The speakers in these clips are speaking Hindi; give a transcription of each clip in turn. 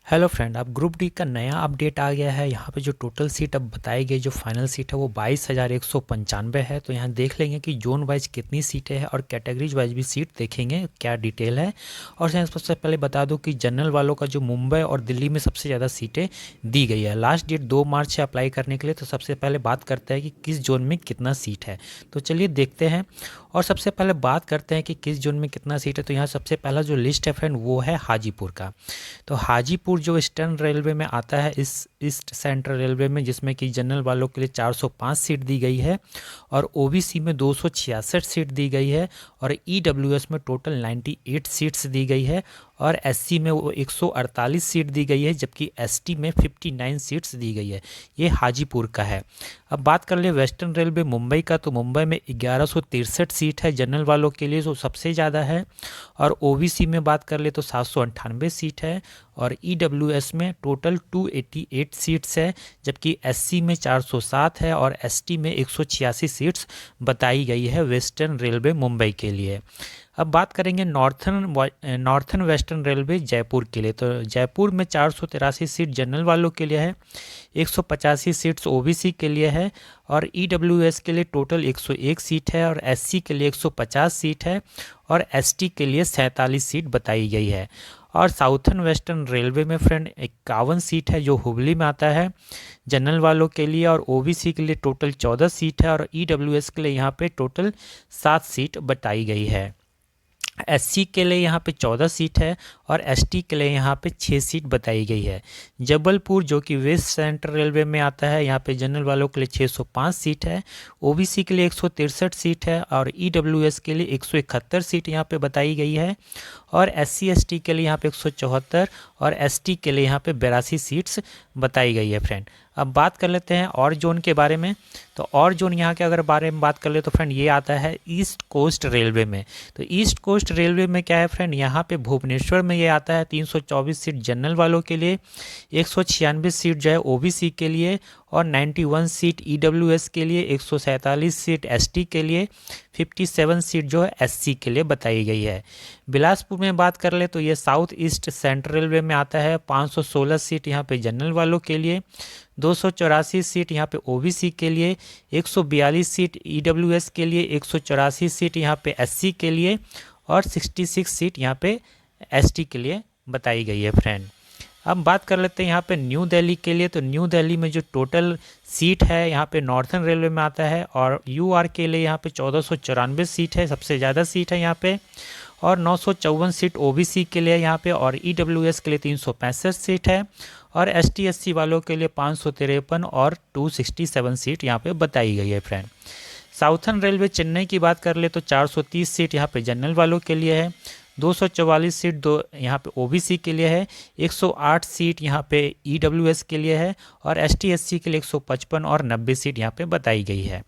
हेलो फ्रेंड, अब ग्रुप डी का नया अपडेट आ गया है। यहाँ पे जो टोटल सीट अब बताई गई, जो फाइनल सीट है वो 22,195 है। तो यहाँ देख लेंगे कि जोन वाइज कितनी सीटें हैं और कैटेगरीज वाइज भी सीट देखेंगे क्या डिटेल है। और सबसे पहले बता दूँ कि जनरल वालों का जो मुंबई और दिल्ली में सबसे ज़्यादा सीटें दी गई है। लास्ट डेट 2 मार्च है अप्लाई करने के लिए। तो सबसे पहले बात करते हैं कि किस जोन में कितना सीट है। तो चलिए देखते हैं और सबसे पहले बात करते हैं कि किस जोन में कितना सीट है। तो यहाँ सबसे पहला जो लिस्ट है फ्रेंड वो है हाजीपुर का। तो हाजीपुर जो ईस्टर्न रेलवे में आता है, इस ईस्ट सेंट्रल रेलवे में, जिसमें कि जनरल वालों के लिए 405 सीट दी गई है और ओबीसी में 266 सीट दी गई है और ईडब्ल्यूएस में टोटल 98 सीट्स दी गई है और एससी में वो 148 सीट दी गई है, जबकि एसटी में 59 सीट्स दी गई है। ये हाजीपुर का है। अब बात कर ले वेस्टर्न रेलवे मुंबई का। तो मुंबई में 1163 सीट है जनरल वालों के लिए, जो सबसे ज़्यादा है। और ओबीसी में बात कर ले तो 798 सीट है और ईडब्ल्यूएस में टोटल 288 सीट्स है, जबकि एससी में 407 है और एसटी में 186 सीट्स बताई गई है वेस्टर्न रेलवे मुंबई के लिए। अब बात करेंगे नॉर्थन वेस्टर्न रेलवे जयपुर के लिए। तो जयपुर में 483 सीट जनरल वालों के लिए है, 185 सीट्स ओबीसी के लिए है और ईडब्ल्यूएस के लिए टोटल 101 सीट है और एससी के लिए 150 सीट है और एसटी के लिए 47 सीट बताई गई है। और साउथर्न वेस्टर्न रेलवे में फ्रेंड 51 सीट है, जो हुबली में आता है जनरल वालों के लिए, और ओबीसी के लिए टोटल 14 सीट है और ईडब्ल्यूएस के लिए यहाँ पे टोटल 7 सीट बताई गई है। एससी के लिए यहाँ पे 14 सीट है और एसटी के लिए यहाँ पे 6 सीट बताई गई है। जबलपुर जो कि वेस्ट सेंट्रल रेलवे में आता है, यहाँ पे जनरल वालों के लिए 605 सीट है, ओबीसी के लिए 163 सीट है और ईडब्ल्यूएस के लिए 171 सीट यहाँ पे बताई गई है और एससी एसटी के लिए यहाँ पे 174 और एसटी के लिए यहाँ पे 82 सीट्स बताई गई है फ्रेंड। अब बात कर लेते हैं और जोन के बारे में। तो और जोन यहाँ के अगर बारे में बात कर ले तो फ्रेंड ये आता है ईस्ट कोस्ट रेलवे में। तो ईस्ट कोस्ट रेलवे में क्या है फ्रेंड, यहाँ पे भुवनेश्वर में ये आता है 324 सीट जनरल वालों के लिए, 196 सीट जो है ओबीसी के लिए और 91 सीट ईडब्ल्यूएस के लिए, 147 सीट एसटी के लिए, 57 सीट जो है एससी के लिए बताई गई है। बिलासपुर में बात कर ले तो ये साउथ ईस्ट सेंट्रल रेलवे में आता है, 516 सीट यहाँ पे जनरल वालों के लिए, 284 सीट यहाँ पे ओबीसी के लिए, 142 सीट ईडब्ल्यूएस के लिए, 184 सीट यहाँ पे एससी के लिए और 66 सीट यहाँ पे एसटी के लिए बताई गई है फ्रेंड। अब बात कर लेते हैं यहाँ पे न्यू दिल्ली के लिए। तो न्यू दिल्ली में जो टोटल सीट है यहाँ पे नॉर्थन रेलवे में आता है और यूआर के लिए यहाँ पे 1494 सीट है, सबसे ज़्यादा सीट है यहाँ पे, और 954 सीट ओबीसी के लिए यहाँ पे और ईडब्ल्यूएस के लिए 365 सीट है और एसटी एससी वालों के लिए 553 और 267 सीट यहाँ पे बताई गई है फ्रेंड। साउथर्न रेलवे चेन्नई की बात कर ले तो 430 सीट यहाँ पे जनरल वालों के लिए है, 244 सीट यहाँ पे ओबीसी के लिए है, 108 सीट यहाँ पे ईडब्ल्यूएस के लिए है और एसटी एससी के लिए 155 और 90 सीट यहाँ पे बताई गई है।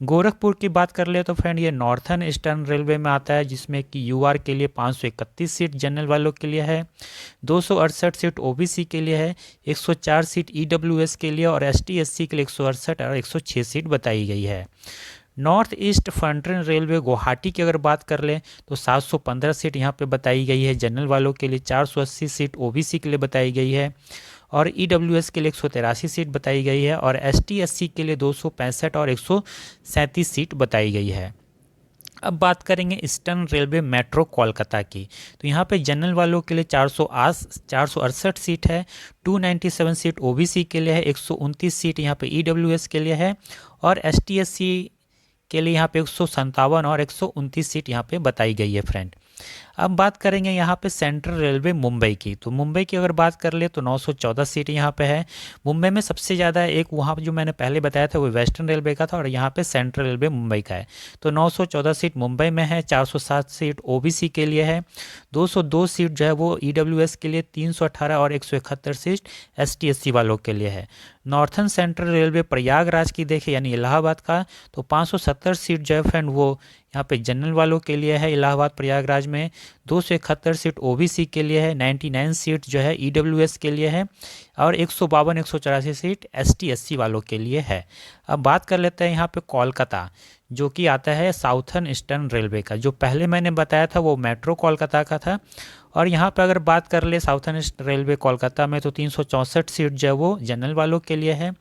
गोरखपुर की बात कर ले तो फ्रेंड ये नॉर्थर्न ईस्टर्न रेलवे में आता है, जिसमें कि यूआर के लिए 531 सीट जनरल वालों के लिए है, 268 सीट ओबीसी के लिए है, 104 सीट ईडब्ल्यूएस के लिए और एसटी एससी के लिए 168 और 106 सीट बताई गई है। नॉर्थ ईस्ट फ्रंटन रेलवे गुवाहाटी की अगर बात कर लें तो 715 सीट यहाँ पे बताई गई है जनरल वालों के लिए, 480 सीट ओबीसी के लिए बताई गई है और ईडब्ल्यूएस के लिए 183 सीट बताई गई है और एसटी एससी के लिए 265 और 137 सीट बताई गई है। अब बात करेंगे ईस्टर्न रेलवे मेट्रो कोलकाता की। तो यहाँ पे जनरल वालों के लिए 468 सीट है, 297 सीट ओबीसी के लिए है, 129 सीट यहाँ पे ईडब्ल्यूएस के लिए है और एसटी एससी के लिए यहाँ पे 157 और 129 सीट यहाँ पे बताई गई है फ्रेंड। अब बात करेंगे यहाँ पे सेंट्रल रेलवे मुंबई की। तो मुंबई की अगर बात कर ले तो 914 सीट यहाँ पे है। मुंबई में सबसे ज़्यादा एक वहाँ जो मैंने पहले बताया था वो वेस्टर्न रेलवे का था और यहाँ पे सेंट्रल रेलवे मुंबई का है। तो 914 सीट मुंबई में है, 407 सीट ओबीसी के लिए है, 202 सीट जो है वो ईडब्ल्यूएस के लिए, 318 और 171 सीट एसटी एससी वालों के लिए है। नॉर्थन सेंट्रल रेलवे प्रयागराज की देखें यानी इलाहाबाद का, तो 570 सीट जो है फ्रेंड वो यहाँ पे जनरल वालों के लिए है इलाहाबाद प्रयागराज में, 271 सीट ओबीसी के लिए है, 99 सीट जो है ईडब्ल्यूएस के लिए है और 152 184 सीट एसटी एससी वालों के लिए है। अब बात कर लेते हैं यहाँ पे कोलकाता, जो कि आता है साउथर्न ईस्टर्न रेलवे का। जो पहले मैंने बताया था वो मेट्रो कोलकाता का था और यहाँ पर अगर बात कर ले साउथर्न रेलवे कोलकाता में, तो 364 सीट जो है वो जनरल वालों के लिए है,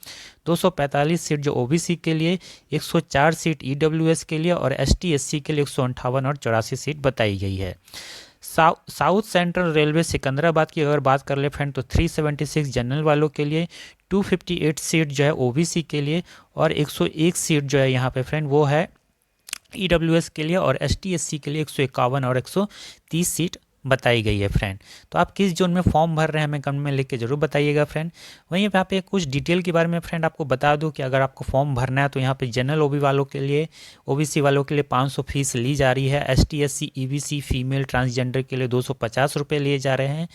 245 सीट जो ओबीसी के लिए, 104 सीट ईडब्ल्यूएस के लिए और एसटी एससी के लिए 158 और 84 सीट बताई गई है। साउथ सेंट्रल रेलवे सिकंदराबाद की अगर बात कर ले फ्रेंड, तो 376 जनरल वालों के लिए, 258 सीट जो है ओबीसी के लिए और 101 सीट जो है यहाँ पे फ्रेंड वो है ईडब्ल्यूएस के लिए और एसटी एससी के लिए 151 और 130 सीट बताई गई है फ्रेंड। तो आप किस जोन में फॉर्म भर रहे हैं हमें कमेंट में लिख के जरूर बताइएगा फ्रेंड। वहीं यहाँ पे कुछ डिटेल के बारे में फ्रेंड आपको बता दूं कि अगर आपको फॉर्म भरना है तो यहाँ पे जनरल ओबीसी वालों के लिए 500 फीस ली जा रही है। ST SC EBC female transgender के लिए 250 रुपये लिए जा रहे हैं।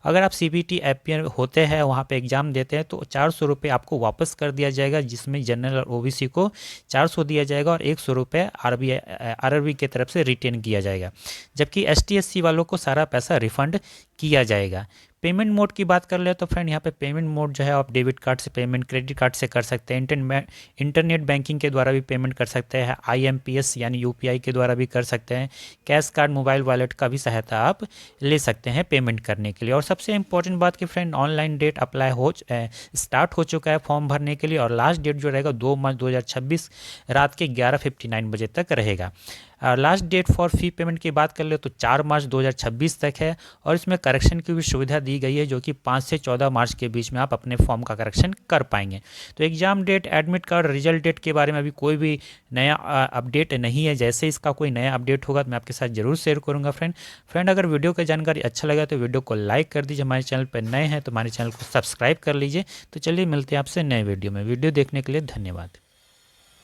अगर आप सीबीटी एपीआर होते हैं वहाँ पर एग्जाम देते हैं तो 400 रुपये आपको वापस कर दिया जाएगा, जिसमें जनरल और ओबीसी को 400 दिया जाएगा और 100 रुपये आरआरबी की तरफ से रिटेन किया जाएगा, जबकि एसटी एससी वालों को सारा पैसा रिफंड किया जाएगा। पेमेंट मोड की बात कर ले तो फ्रेंड यहाँ पे पेमेंट मोड जो है आप डेबिट कार्ड से पेमेंट, क्रेडिट कार्ड से कर सकते हैं, इंटरनेट बैंकिंग के द्वारा भी पेमेंट कर सकते हैं, आईएमपीएस यानी यूपीआई के द्वारा भी कर सकते हैं, कैश कार्ड, मोबाइल वॉलेट का भी सहायता आप ले सकते हैं पेमेंट करने के लिए। और सबसे इंपॉर्टेंट बात कि friend online date apply start हो चुका है फॉर्म भरने के लिए और लास्ट डेट जो रहेगा 2 मार्च 2026 रात के 11:59 बजे तक रहेगा। Last date for fee payment की बात कर ले तो 4 मार्च 2026 तक है और इसमें करेक्शन की भी सुविधा दी गई है, जो कि 5 से 14 मार्च के बीच में आप अपने फॉर्म का करेक्शन कर पाएंगे। तो exam date, admit card, result date के बारे में अभी कोई भी नया अपडेट नहीं है। जैसे इसका कोई नया अपडेट होगा तो मैं आपके साथ जरूर शेयर करूंगा फ्रेंड। अगर वीडियो की जानकारी अच्छा लगा तो वीडियो को लाइक कर दीजिए, हमारे चैनल पर नए हैं तो हमारे चैनल को सब्सक्राइब कर लीजिए। तो चलिए मिलते हैं आपसे नए वीडियो में। वीडियो देखने के लिए धन्यवाद।